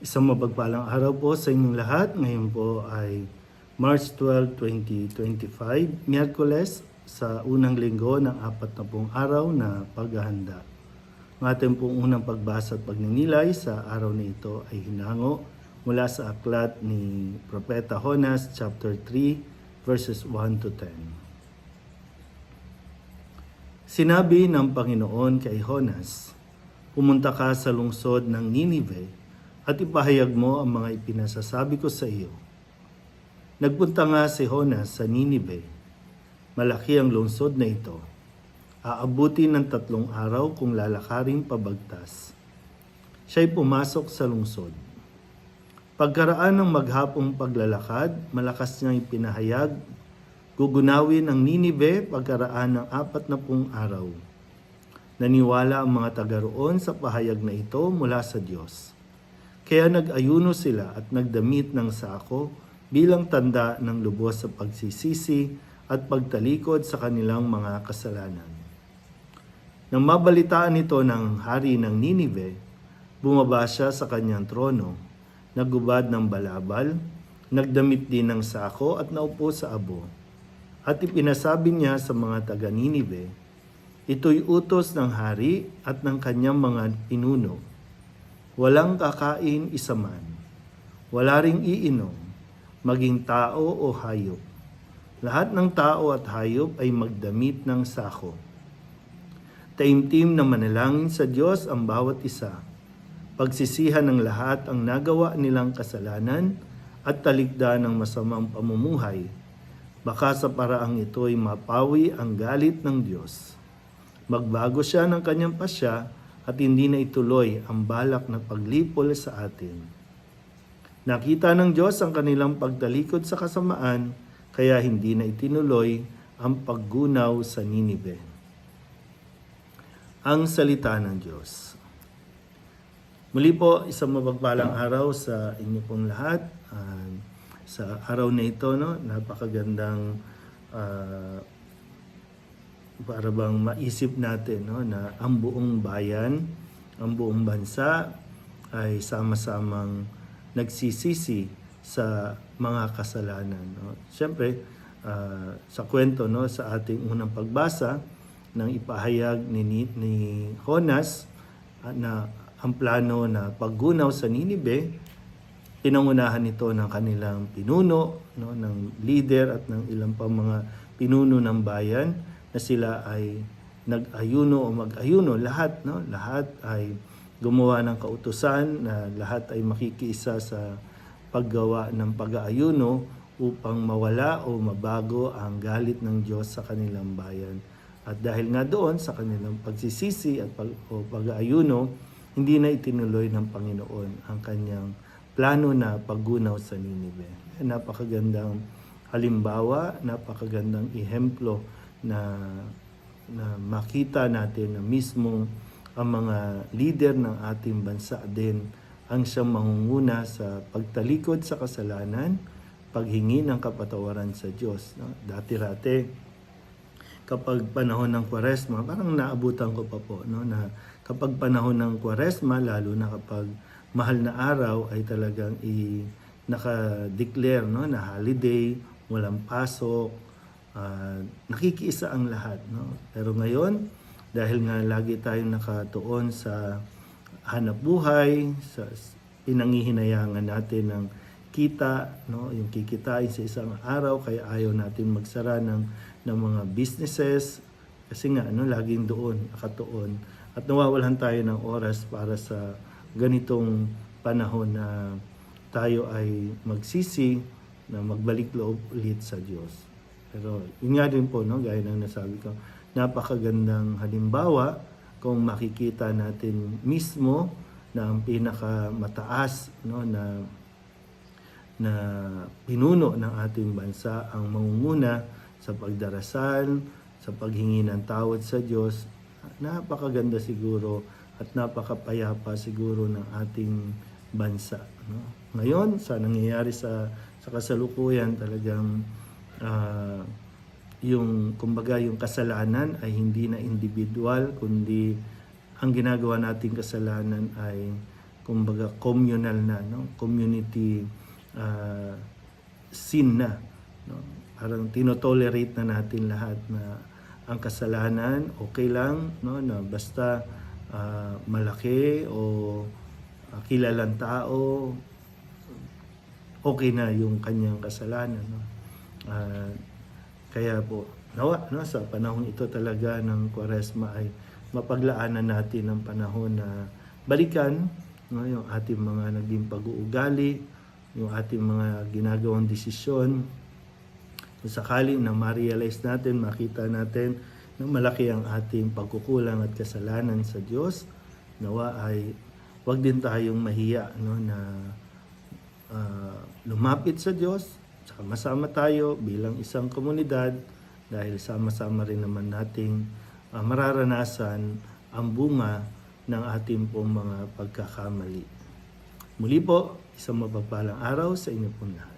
Isang mapagpalang araw po sa inyong lahat. Ngayon po ay March 12, 2025, Miyerkules sa unang linggo ng 40 araw na paghahanda. Ang ating pong unang pagbasa at pagninilay sa araw na ito ay hinango mula sa aklat ni Propeta Jonas chapter 3 verses 1 to 10. Sinabi ng Panginoon kay Jonas, "Pumunta ka sa lungsod ng Ninive at ipahayag mo ang mga ipinasasabi ko sa iyo." Nagpunta nga si Jonas sa Ninive. Malaki ang lungsod na ito. Aabuti ng 3 araw kung lalakarin pabagtas. Siya'y pumasok sa lungsod. Pagkaraan ng maghapong paglalakad, malakas niyang ipinahayag, gugunawin ang Ninive pagkaraan ng 40 araw. Naniwala ang mga taga roon sa pahayag na ito mula sa Diyos. Kaya nag-ayuno sila at nagdamit ng sako bilang tanda ng lubos sa pagsisisi at pagtalikod sa kanilang mga kasalanan. Nang mabalitaan ito ng hari ng Ninive, bumaba siya sa kanyang trono, naggubad ng balabal, nagdamit din ng sako at naupo sa abo. At ipinasabi niya sa mga taga Ninive, "Ito'y utos ng hari at ng kanyang mga pinuno. Walang kakain isa man, wala ring iinom, maging tao o hayop. Lahat ng tao at hayop ay magdamit ng sako. Taimtim na manalangin sa Diyos ang bawat isa. Pagsisihan ng lahat ang nagawa nilang kasalanan at talikda ng masamang pamumuhay. Baka sa paraang ito ay mapawi ang galit ng Diyos. Magbago siya ng kanyang pasya at hindi na ituloy ang balak na paglipol sa atin." Nakita ng Diyos ang kanilang pagtalikod sa kasamaan, kaya hindi na itinuloy ang paggunaw sa Ninive. Ang salita ng Diyos. Muli po, isang mapagpalang araw sa inyo pong lahat. Sa araw na ito, napakagandang para bang maisip natin na ang buong bayan, ang buong bansa ay sama-samang nagsisisi sa mga kasalanan. Siyempre, sa kwento sa ating unang pagbasa ng ipahayag ni Jonas na ang plano na paggunaw sa Ninive, pinangunahan ito ng kanilang pinuno, ng leader at ng ilang pang mga pinuno ng bayan, na sila ay nag-ayuno o mag-ayuno. Lahat ay gumawa ng kautusan na lahat ay makikiisa sa paggawa ng pag-aayuno upang mawala o mabago ang galit ng Diyos sa kanilang bayan. At dahil nga doon sa kanilang pagsisisi at pag-aayuno, hindi na itinuloy ng Panginoon ang kanyang plano na paggunaw sa Ninive. Napakagandang halimbawa, napakagandang ehemplo na makita natin na mismo ang mga leader ng ating bansa din ang siyang mangunguna sa pagtalikod sa kasalanan, paghingi ng kapatawaran sa Diyos. Dati-rate, kapag panahon ng Kwaresma, parang naabutan ko pa po, na kapag panahon ng Kwaresma, lalo na kapag mahal na araw, ay talagang naka-declare na holiday, walang pasok, nakikiisa ang lahat. Pero ngayon, dahil nga lagi tayong nakatuon sa hanap buhay, sa pinangihinayangan natin ng kita, yung kikitain sa isang araw, kaya ayaw natin magsara ng mga businesses, kasi nga laging doon, nakatuon. At nawawalan tayo ng oras para sa ganitong panahon na tayo ay magsisi, na magbalik loob ulit sa Diyos. Pero yun nga din po, gaya ng nasabi ko, napakagandang halimbawa kung makikita natin mismo na ang pinakamataas na pinuno ng ating bansa ang mangunguna sa pagdarasal, sa paghingi ng tawad sa Diyos. Napakaganda siguro at napakapayapa siguro ng ating bansa. Ngayon, sa nangyayari sa kasalukuyan, talagang yung kasalanan ay hindi na individual, kundi ang ginagawa nating kasalanan ay kumbaga communal na, no? Community sin na, no? Parang tinotolerate na natin lahat na ang kasalanan okay lang, no? Na basta malaki o kilalang tao, okay na yung kanyang kasalanan, no? Kaya po nawa, no, sa panahon ito talaga ng Kwaresma ay mapaglaanan natin ang panahon na balikan, no, yung ating mga naging pag-uugali, yung ating mga ginagawang desisyon. Kung sakali na ma-realize natin, makita natin na malaki ang ating pagkukulang at kasalanan sa Diyos, nawa ay wag din tayong mahiya, no, na lumapit sa Diyos, sama-sama tayo bilang isang komunidad dahil sama-sama rin naman nating mararanasan ang bunga ng ating pong mga pagkakamali. Muli po, isang mapagpalang araw sa inyo po lahat.